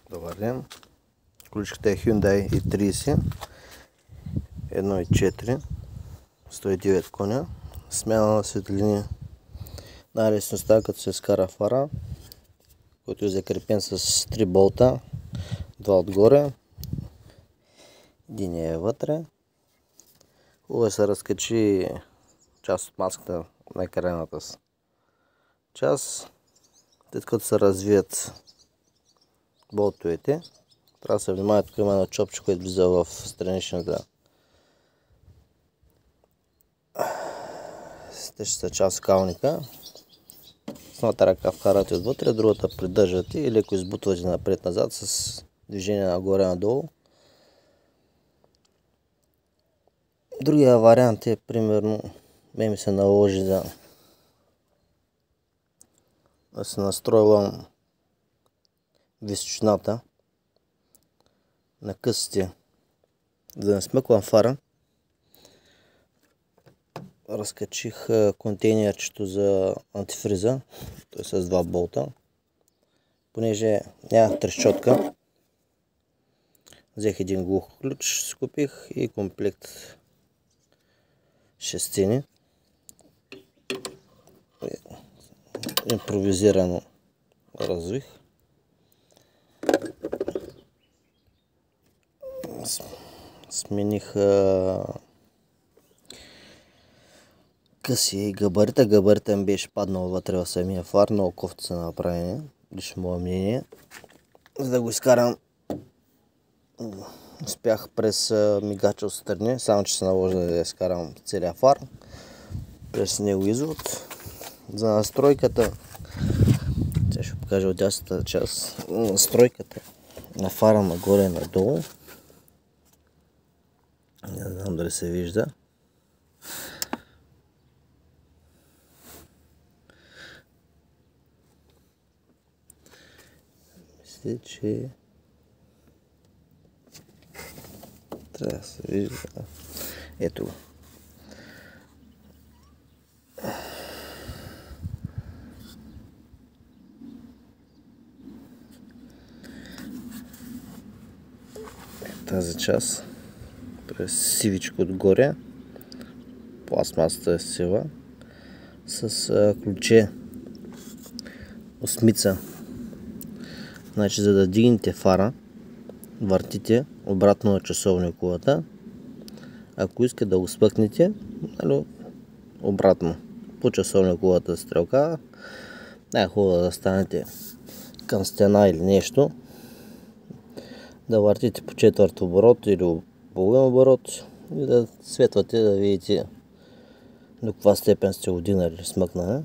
Добър ден. Количката е Hyundai i30 1.4 109 коня. Смяна на светлини. Най-лесността, като се скара фара, който е закрепен с 3 болта, 2 отгоре, един е вътре. Хубаво се разкачи част от маската на крайната част. След като се развият болтовете, трябва да се внимава, тук има едно чопче, което влиза в страничната стещата част калника. С едната ръка вкарате отвътре, другата придържате и леко избутвате напред-назад с движение нагоре-надолу. Другия вариант е, примерно, ми се наложи да се настройвам височината на късите, за да не смъквам фара. Разкачих контейнерчето за антифриза, той с 2 болта. Понеже нямах трещотка, взех един глух ключ, скупих и комплект шестини. Импровизирано развих. Смених къси и габарита. Габарита ми беше паднал вътре в самия фар. Много кофти са направени, лично мое мнение. За да го изкарам, успях през мигача отстрани, само че се наложи да изкарам целия фар. През него извод. За настройката, сега ще покажа от дясната част, настройката на фара нагоре и надолу. Не знам дали се вижда. Мисля, че трябва да се вижда. Ето го. Тази част през сивичко отгоре, пластмасата е сива, с ключе осмица. Значи, за да дигнете фара, въртите обратно на часовниковата. Ако искате да го спъкнете, обратно по часовниковата стрелка, най-хубаво да станете към стена или нещо, да въртите по четвърт оборот или половин оборот и да светвате, да видите до каква степен сте го дигнали или смъкнали.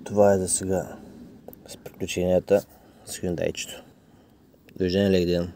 Това е за сега с приключенията с Hyundai-чето. Довиждане, лек ден!